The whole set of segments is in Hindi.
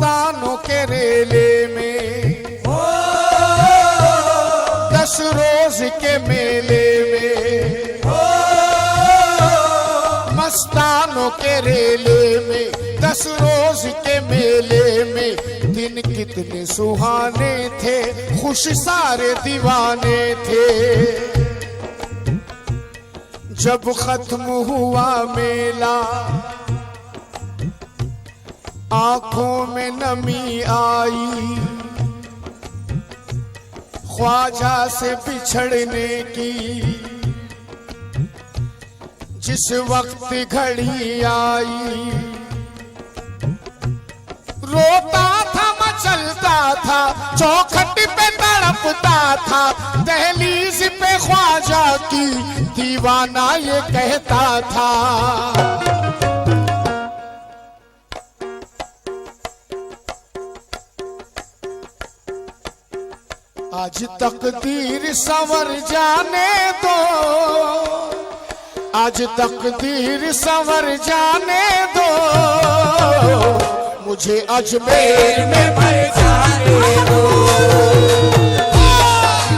मस्तानों के रेले में 10 रोज के मेले में, मस्तानों के रेले में 10 रोज के मेले में। दिन कितने सुहाने थे, खुश सारे दीवाने थे। जब खत्म हुआ मेला आंखों में नमी आई, ख्वाजा से बिछड़ने की जिस वक्त घड़ी आई। रोता था मचलता था, चौखट पे तड़पता था, दहलीज पे ख्वाजा की दीवाना ये कहता था। आज तकदीर संवर जाने दो, आज तकदीर संवर जाने दो, मुझे अजमेर में मर जाने दो।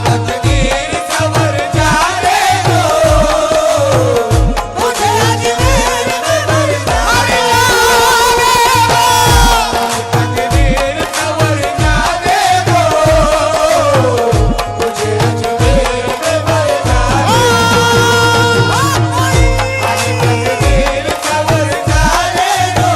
तकदीर संवर जाने दो, मुझे अजमेर में मर जाने दो। तकदीर संवर जाने दो, मुझे अजमेर में मर जाने दो। तकदीर संवर जाने दो,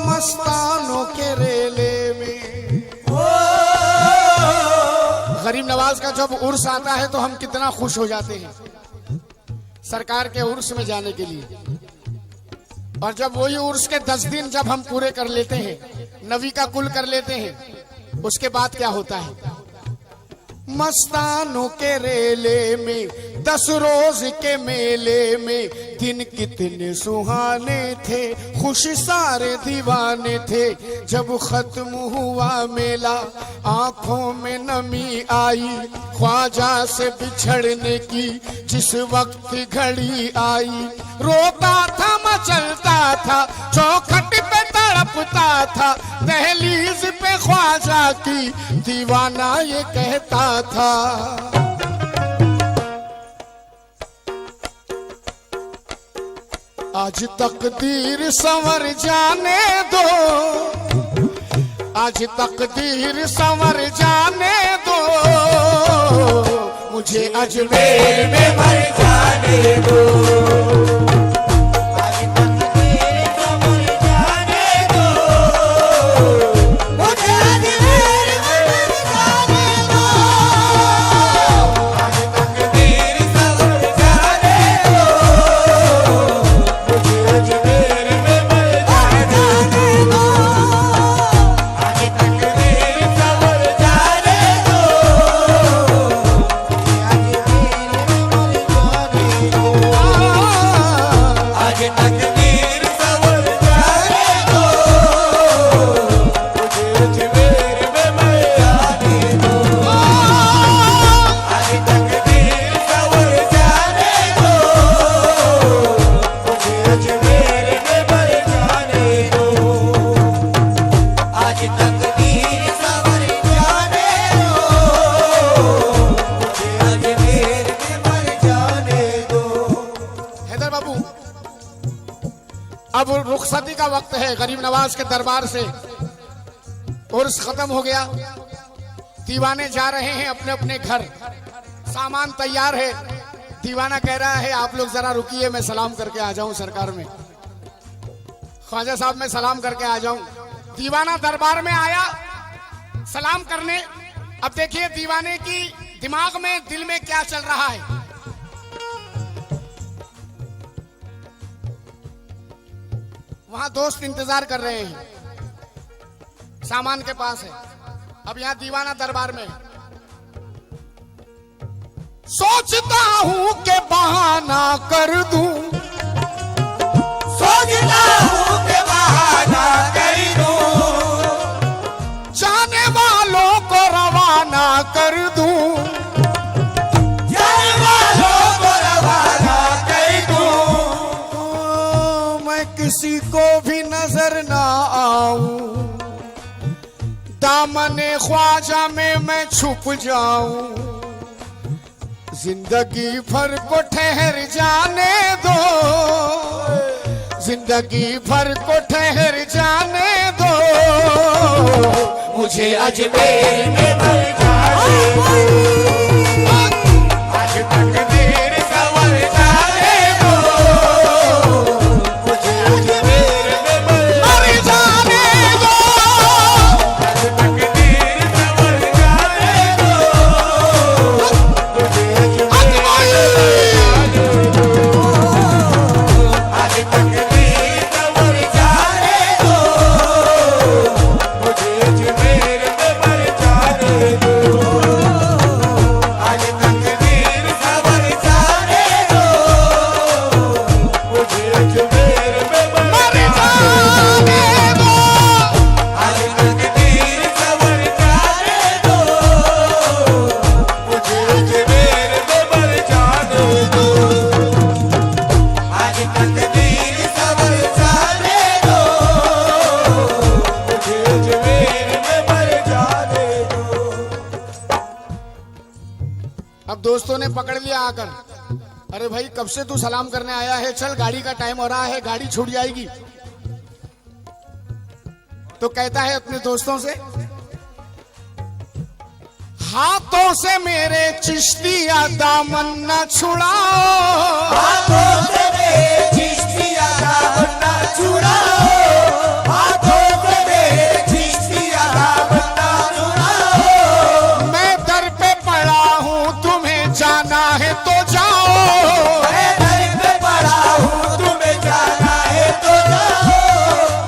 मस्तानों के रेले में। गरीब नवाज का जब उर्स आता है तो हम कितना खुश हो जाते हैं सरकार के उर्स में जाने के लिए। और जब वही उर्स के 10 दिन जब हम पूरे कर लेते हैं, नवी का कुल कर लेते हैं, उसके बाद क्या होता है? मस्तानों के रेले में 10 रोज के मेले में, दिन कितने सुहाने थे, खुश सारे दीवाने थे। जब खत्म हुआ मेला आंखों में नमी आई, ख्वाजा से बिछड़ने की जिस वक्त घड़ी आई। रोता था मचलता था, चौखट पे तड़पता था, दहलीज पे ख्वाजा की दीवाना ये कहता था। आज तकदीर संवर जाने दो, आज तकदीर संवर जाने दो, मुझे अजमेर में मर जाने दो। अब रुखसती का वक्त है गरीब नवाज के दरबार से, उर्स खत्म हो गया, दीवाने जा रहे हैं अपने अपने घर, सामान तैयार है। दीवाना कह रहा है आप लोग जरा रुकिए, मैं सलाम करके आ जाऊं सरकार में, ख्वाजा साहब मैं सलाम करके आ जाऊं। दीवाना दरबार में आया, सलाम करने। अब देखिए दीवाने की दिमाग में, दिल में क्या चल रहा है। वहां दोस्त इंतजार कर रहे हैं, सामान के पास है। अब यहाँ दीवाना दरबार में सोचता हूं कि बहाना कर दूं, सोचता हूं कि बहाना कर दूं, जाने वालों को रवाना कर दूं, जाने वालों को रवाना कर दूं, मैं किसी को भी नजर ना आऊं, दामने ख्वाजा में मैं छुप जाऊं, जिंदगी भर को ठहर जाने दो, जिंदगी भर को ठहर जाने दो, मुझे अजमेर में मर जाने दो, आज तकदीर संवर जाने दो, मुझे अजमेर में मर जाने दो, आज तकदीर संवर जाने दो, मुझे आज तकदीर संवर जाने दो, मुझे अजमेर में मर जाने दो, आज तकदीर संवर जाने दो, मुझे अजमेर में मर जाने दो, आज तकदीर संवर जाने दो, मुझे अजमेर में मर जाने दो, आज तकदीर संवर जाने दो, मुझे अजमेर में मर जाने दो। अब दोस्तों ने पकड़ लिया आकर, अरे भाई कब से तू सलाम करने आया है, चल गाड़ी का टाइम हो रहा है, गाड़ी छूट जाएगी। तो कहता है अपने दोस्तों से, हाथों से मेरे चिश्तिया दामन न छुड़ाओ, हाथों से मेरे चिश्तिया दामन ना छुड़ाओ, हाथों से मेरे चिश्तिया दामन ना छुड़ाओ, मैं दर पे पड़ा हूँ, तुम्हें जाना है तो जाओ, मैं दर पे पड़ा हूँ, तुम्हें जाना है तो जाओ,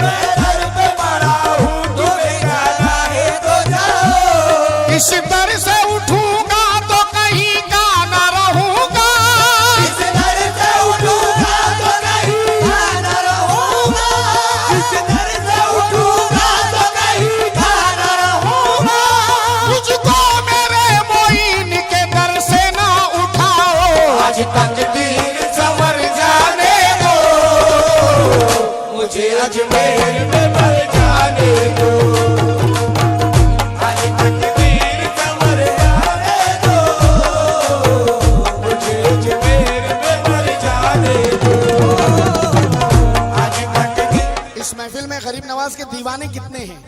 मैं दर पे पड़ा हूँ, तुम्हें जाना है तो जाओ, इस दर से उठूंगा तो कहीं का न रहूंगा, इस दर से उठूंगा तो कहीं का न रहूंगा, इस दर से उठूंगा तो कहीं का न रहूंगा, मुझको मेरे मोइन के दर से ना उठाओ, आज तकदीर संवर जाने दो, मुझे अजमेर में मर जाने दो, आज तकदीर संवर जाने दो, मुझे अजमेर में मर जाने दो, आज तकदीर। इस महफिल में गरीब नवाज के दीवाने कितने हैं?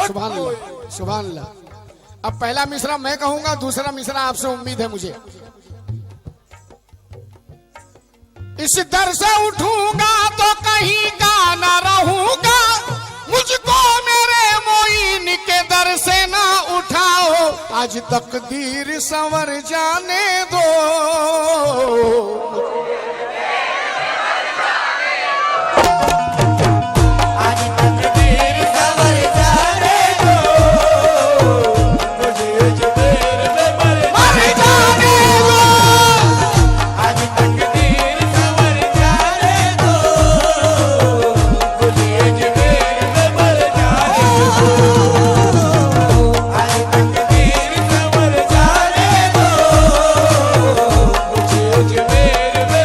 सुभान अल्लाह, सुभान अल्लाह। अब पहला मिसरा मैं कहूंगा, दूसरा मिसरा आपसे उम्मीद है मुझे। इस दर से उठूंगा तो कहीं का न रहूंगा, मुझको मेरे मोइन के दर से ना उठाओ, आज तकदीर संवर जाने दो, आज तकदीर संवर जाने दो, मुझे अजमेर में मर जाने दो, आज तकदीर संवर जाने दो, मुझे अजमेर में मर जाने दो, आज तकदीर संवर जाने दो, मुझे अजमेर में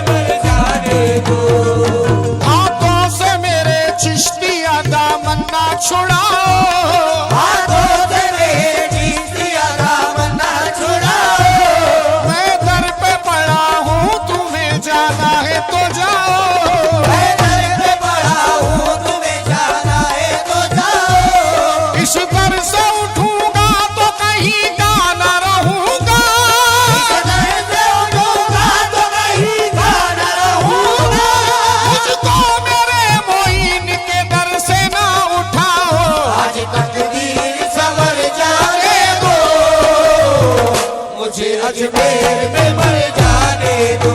अजमेर में मर जाने दो,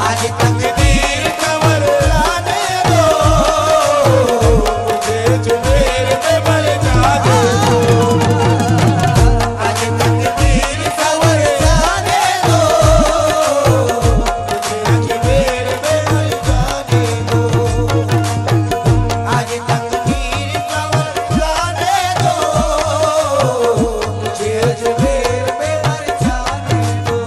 आज तकदीर कमर लाने दो, मुझे अजमेर में मर जाने दो, आज तकदीर कमर लाने दो, मुझे अजमेर में मर जाने दो, आज तकदीर कमर लाने दो, मुझे अजमेर में मर जाने दो।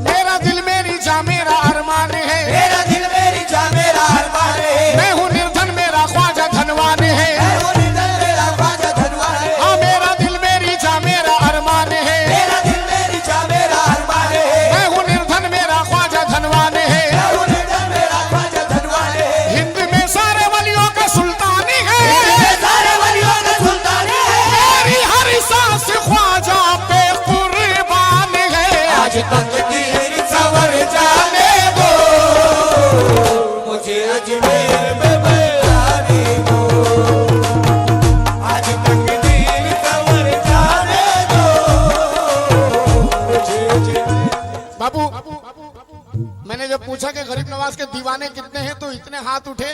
मेरा दिल मेरी जा मेरा अरमान है, मेरा दिल मेरी जा मेरा अरमान है, मैं हूँ निर्धन मेरा ख्वाजा धनवान है। मैं हूँ निर्धन मेरा ख्वाजा धनवान है, हाँ मेरा दिल मेरी जा मेरा अरमान है, मेरा दिल मेरी जा मेरा अरमान है, मैं हूँ निर्धन मेरा ख्वाजा धनवान है। मैं हूँ निर्धन मेरा ख्वाजा धनवान है, हिंद में सारे वलियों का सुल्तान है, ये सारे वलियों का सुल्तान है, मेरी हर सांस ख्वाजा पे कुर्बान है। आज तकदीर संवर जाने दो, मुझे अजमेर में मर जाने दो, आज तकदीर संवर जाने दो, मुझे अजमेर। बाबू मैंने जब पूछा कि गरीब नवाज के दीवाने कितने हैं तो इतने हाथ उठे,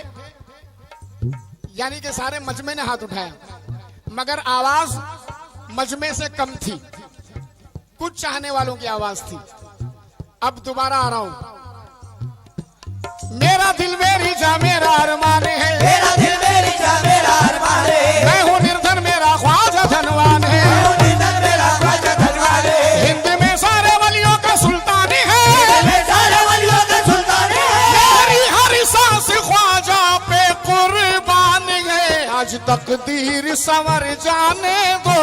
यानी कि सारे मजमे ने हाथ उठाया, मगर आवाज मजमे से कम थी, कुछ चाहने वालों की आवाज थी। अब दोबारा आ रहा हूं। मेरा दिल मेरी जा मेरा अरमान है, मेरा दिल मेरी जा मेरा अरमान है, मैं हूँ निर्धन मेरा ख्वाजा धनवान है। मैं हूँ निर्धन मेरा ख्वाजा धनवान है, हिंद में सारे वलियों का सुल्तान है, मैं सारे वलियों का सुल्तान है, मेरी हर सांस ख्वाजा पे कुर्बान है। आज तकदीर संवर जाने दो,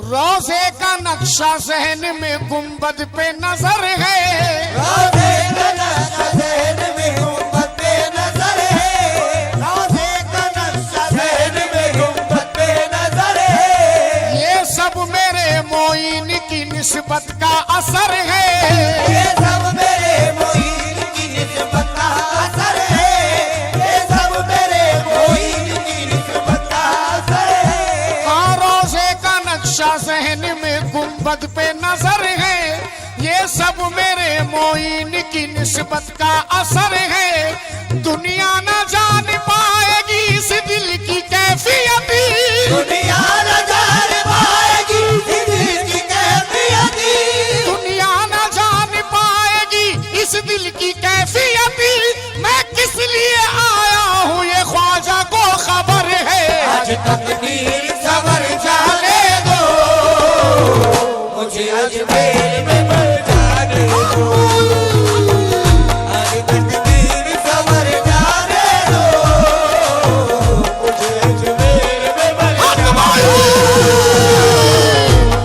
रोजे का नक्शा जहन में गुंबद पे नजर है, रोजे का नक्शा जहन में गुंबद पे नजर है, रोजे का नक्शा जहन में गुंबद पे नजर है, ये सब मेरे मोइन की निस्बत का असर है, ये सब मेरे मोइन की निस्बत का असर है, ये सब मेरे मोइन की निस्बत का असर है। हाँ रोजे का नक्शा जहन में गुंबद पे नजर है, ये सब मेरे मोइन की निस्बत का असर है। दुनिया न जान पाएगी इस दिल की कैफियत, दुनिया न जान पाएगी इस दिल की कैफियत, दुनिया न जान पाएगी इस दिल की कैफियत। मैं किस लिए आया हूँ ये ख्वाजा को खबर है। आज तकदीर सवर जाने दो, मुझे अजमेर में मर जाने दो। आज तकदीर सवर जाने दो, मुझे अजमेर में मर जाने दो।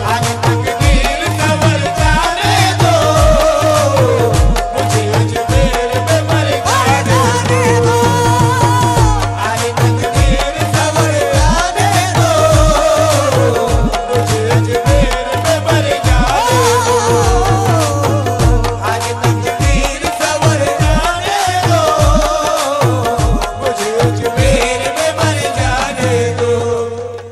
आज तकदीर सवर जाने दो, मुझे अजमेर में मर जाने दो। आज तकदीर सवर जाने दो, मुझे अजमेर में मर जाने दो। आज तकदीर सवर जाने दो, मुझे अजमेर में मर जाने दो।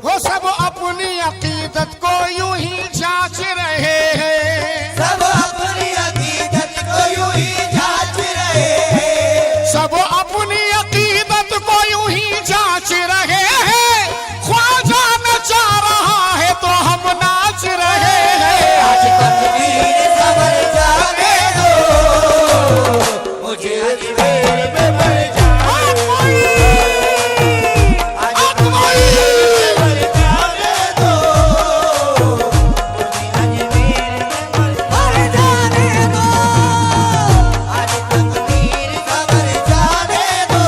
वो सब अपनी अकीदत को यूं ही जांच रहे हैं, सब अपनी अकीदत को यूं ही जांच रहे हैं, सब अपनी अकीदत को यूं ही जांच रहे हैं। ख्वाजा नचा रहा है तो हम नाच रहे हैं। आज तकदीर सवर जाने दो, मुझे अजमेर में मर जाने दो। आज तकदीर सवर जाने दो, मुझे अजमेर में मर जाने दो। आज तकदीर सवर जाने दो,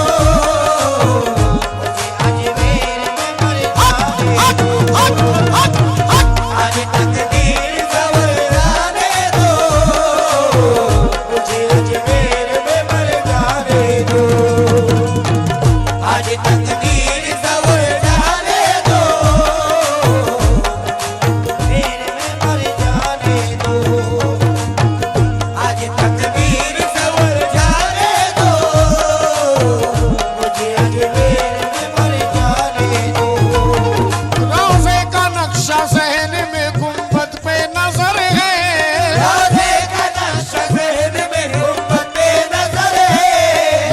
मुझे अजमेर में मर जाने दो। आज तकदीर सवर जाने दो, मुझे अजमेर में मर जाने दो। आज तकदीर सवर जाने दो, अजमेर में मर जाने दो। आज तकदीर सवर जाने दो, मुझे अजमेर में मर जाने दो। रोज़े का नक्शा ज़हन में गुंबद पे नजर है, रोज़े का नक्शा ज़हन में गुंबद पे नज़र है,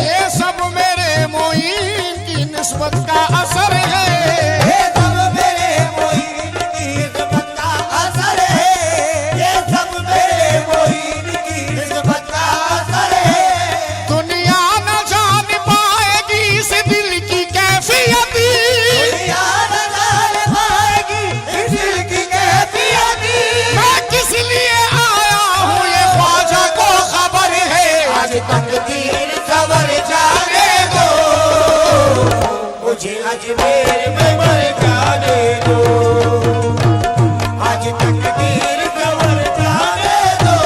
ये सब मेरे मोइन की निस्बत का असर है। ये सब मेरे मोइन की निस्बत का असर है, ये सब मेरे मोइन की निस्बत का असर है। दुनिया न जान पाएगी इस दिल की कैफियत, दुनिया न जान पाएगी इस दिल की कैफियत, मैं किस लिए आया हूँ ये ख्वाजा को खबर है। आज तकदीर सवर जाने दो, मुझे अजमेर में मर जाने दो। आज तकदीर सवर जाने दो,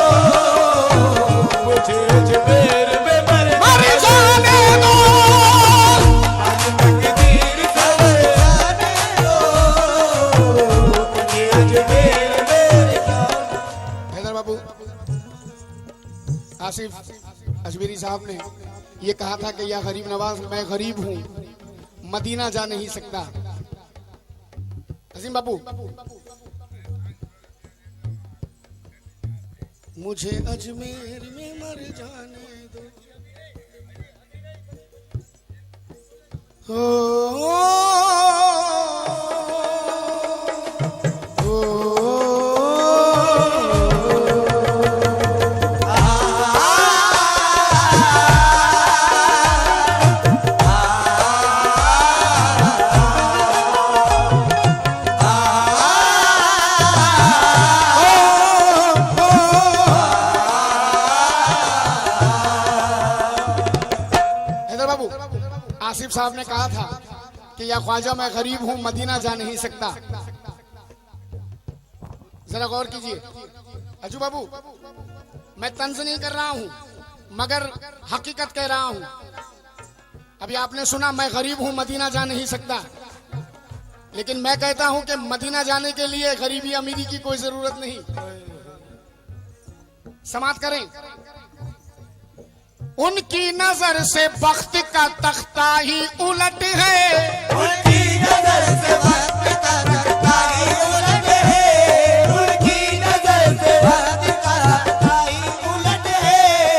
मुझे अजमेर में मर जाने दो। आज तकदीर सवर जाने दो, मुझे अजमेर में मर जाने। हैदर बाबू, आसिफ अजमेरी साहब ने ये कहा था कि या गरीब नवाज, मैं गरीब हूँ, मदीना जा नहीं सकता। अजीम बाबू, मुझे अजमेर में मर जाने दो। ओ, ओ, ओ, हैदर बाबू, आसिफ साहब ने कहा था कि या ख्वाजा मैं गरीब हूं, मदीना जा नहीं सकता। जरा गौर कीजिए अजू बाबू, मैं तंज नहीं कर रहा हूं मगर हकीकत कह रहा हूं। अभी आपने सुना मैं गरीब हूं, मदीना जा नहीं सकता, लेकिन मैं कहता हूं कि मदीना जाने के लिए गरीबी अमीरी की कोई जरूरत नहीं। समाप्त करें। उनकी नजर से वक्त का तख्ता ही उलट है, उनकी नजर से वक्त का तख्ता ही उलट है, उनकी नजर से वक्त का तख्ता ही उलट है।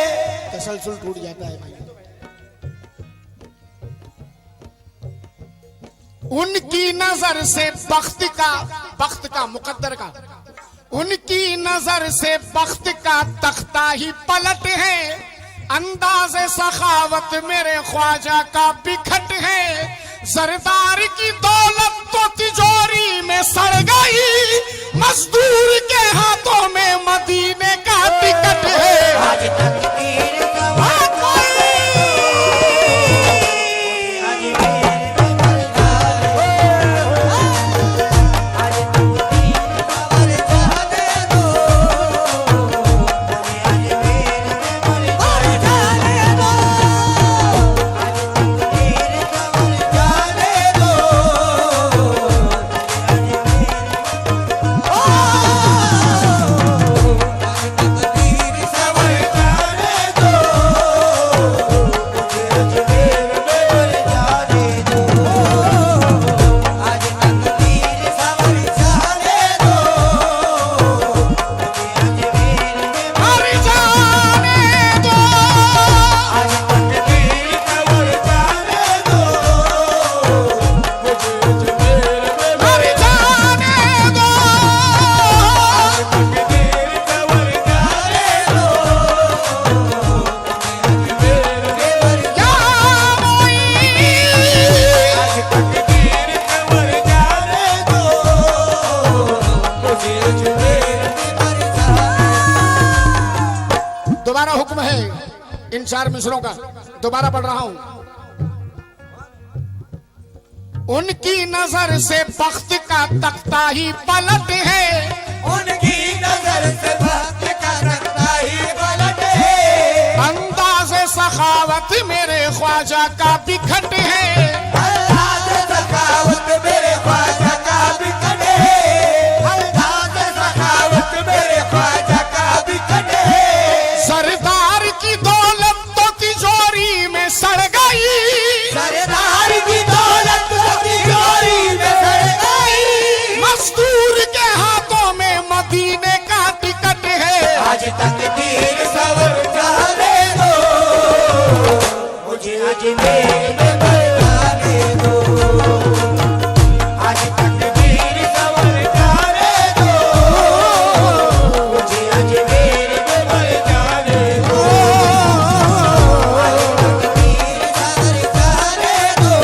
उनकी नजर से बख्त का मुकद्दर का, उनकी नजर से बख्त का तख्ता ही पलट है। अंदाज़े सखावत मेरे ख्वाजा का बिखट है। सरदार की दौलत तो तिजोरी में सड़ गई, मजदूर के हाथों में मदीने का टिकट है। आज तकदीर दोबारा हुक्म है इन 4 मिसरों का, दोबारा पढ़ रहा हूं। उनकी नजर से बख्त का तख्ता ही पलट है। उनकी नजर से बख्त का तख्ता ही पलट है। अंदाज़े सखावत मेरे ख्वाजा का बिखट है। अंदाज़े सखावत मेरे ख्वाजा का बिखट है। अंदाज़े सखावत मेरे ख्वाजा का बिखट है। सरदार की दौलत तो तिजोरी में सड़ गई, सरदार की दौलत तो तिजोरी में सड़ गई, मजदूर के हाथों में मदीने का टिकट है। आज तकदीर सवर जाने दो, मुझे अजमेर में बरसाने दो। आज तकदीर सवर जाने दो, मुझे अजमेर में बरसाने दो। आज तकदीर सवर जाने दो,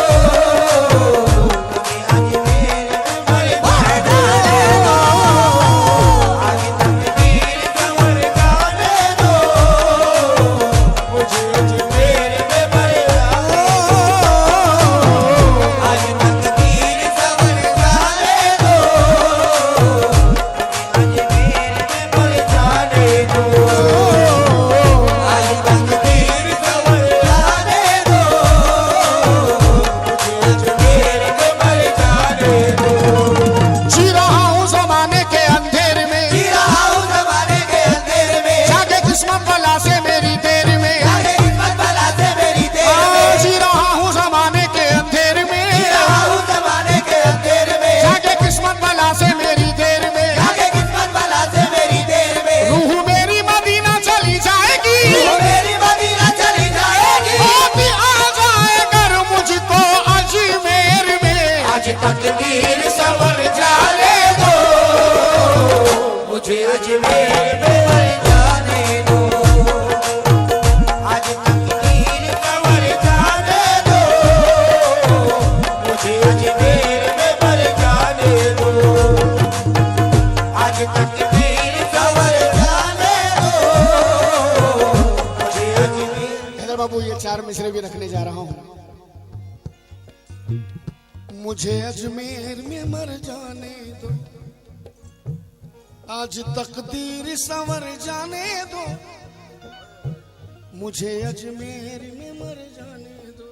मुझे अजमेर में बरसाने दो। आज तकदीर सवर जाने दो, मुझे अजमेर में बरसाने दो। आज तकदीर सवर जाने दो, मुझे अजमेर में बरसाने दो। आज तकदीर सवर जाने दो, मुझे अजमेर में बरसाने दो। जी रहा हूँ जमाने के अंधेर में, जी रहा हूँ ज़माने के अंधेर में, जागे किस्मत भला से मेरी देर में। जागे किस्मत भला से मेरी देर में। जी रहा हूँ जमाने के अंधेर में, जी रहा हूँ ज़माने के अंधेर में, जागे किस्मत भला से मेरी देर में। जागे किस्मत भला से मेरी देर में। रूह मेरी मदीना चली जाएगी, तू मेरी मदीना चली जाएगी। होती आ जाए कर मुझको अजमेर में। आज तकदीर सवर जाने दो, मुझे अजमेर में बरसाने दो। आज तकदीर सवर जाने दो, मुझे अजमेर में बरसाने दो। आज तकदीर सवर जाने दो, मुझे अजमेर। हैदर बाबू ये 4 मिसरे भी रखने जा रहा हूँ। मुझे अजमेर में मर जाने दो, आज तकदीर संवर जाने दो। मुझे अजमेर में मर जाने दो।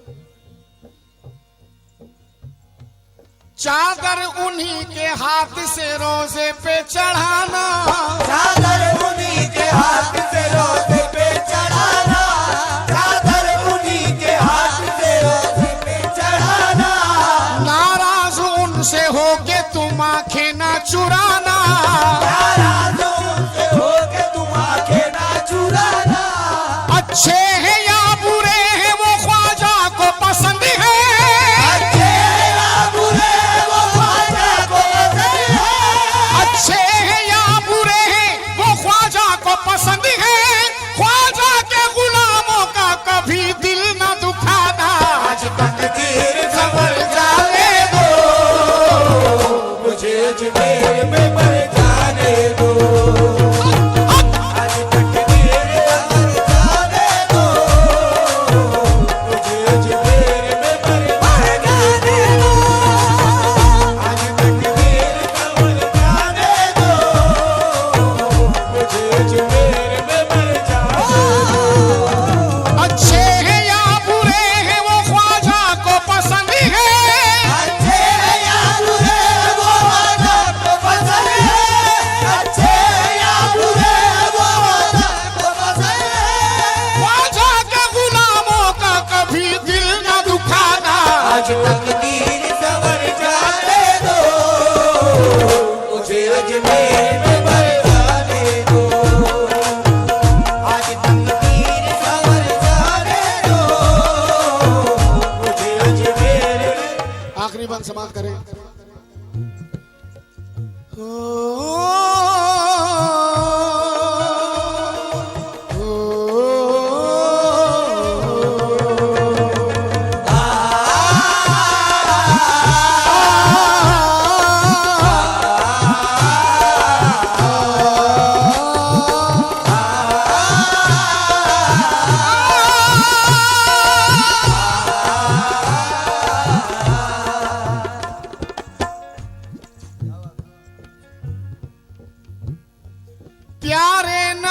चादर उन्हीं के हाथ से रोजे पे चढ़ाना, चादर उन्हीं के हाथ से रोज़े पे चढ़ाना। चादर उन्हीं के हाथ से रोज़े पे चढ़ाना। नाराज उनसे होके तुम आंखें ना चुराना। नाराज़ों से होके तुम आंखें ना चुराना। अच्छे हैं या बुरे हैं वो ख्वाजा को पसंद है। अच्छे या बुरे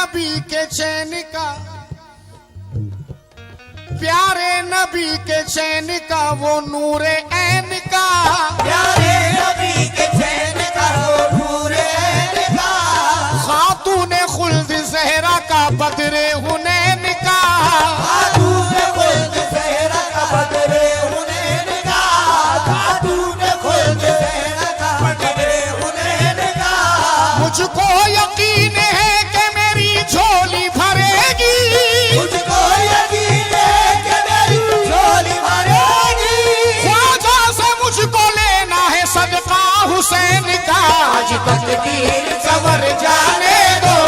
नबी के चैन का, प्यारे नबी के चैन का वो नूरे ऐन का, प्यारे नबी के चैन का वो नूरे ऐन का, खातूने खुल्द ज़हरा का बदरे हुनैन का, खातूने खुल्द ज़हरा का बदरे हुनैन का, खातूने खुल्द ज़हरा का बदरे हुनैन का। मुझको यकीन है कि मेरी झोली भरेगी, मुझको यकीन है कि मेरी झोली भरेगी, ख्वाजा से मुझको लेना है सदका हुसैन का। आज तकदीर सवर जाने दो,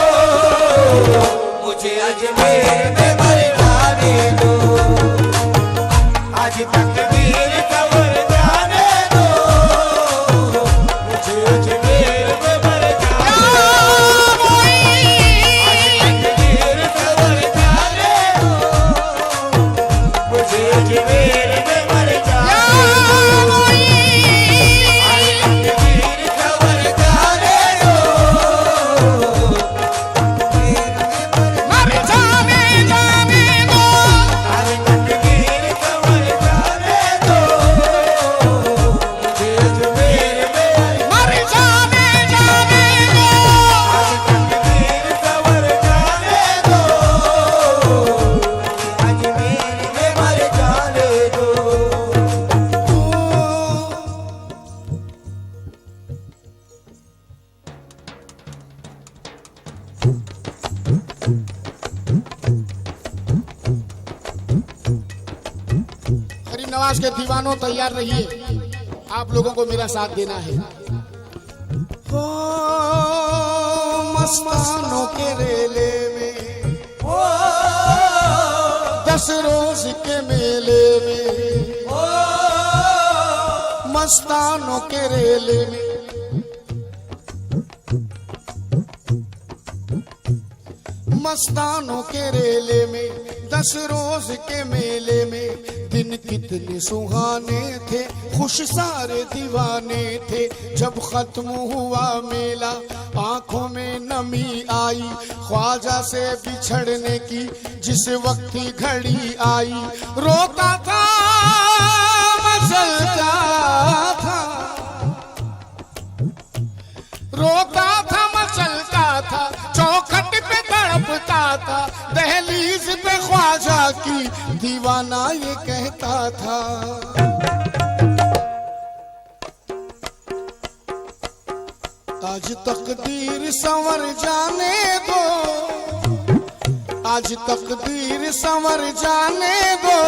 मुझे अजमेर में मर जाने दो, आज तकदीर सवर जाने दो, मुझे अजमेर में मर जाने दो, आज तकदीर सवर जाने दो, मुझे अजमेर में मर जाने दो, आज तकदीर सवर जाने दो, मर जाने जाने दो, आज तकदीर सवर जाने दो, मुझे अजमेर में मर जाने जाने दो। तकदीर सवर जाने दो, अजमेर में मर जाने दो। गरीब नवाज के दीवानों तैयार रहिए, आप लोगों को मेरा साथ देना है। हो मस्तानों के रेले में, ओ 10 रोज के मेले में, ओ मस्तानों के रेले में, मस्तानों के रेले में, 10 रोज के मेले में, दिन कितने सुहाने थे, खुश सारे दीवाने थे। जब खत्म हुआ मेला आंखों में नमी आई, ख्वाजा से बिछड़ने की जिस वक्त की घड़ी आई, रोता था मचलता था, रोता था मचलता था, चौखट पे तड़पता था, दहलीज पे ख्वाजा की दीवाना ये कहता था। आज तकदीर संवर जाने दो, आज तकदीर संवर जाने दो,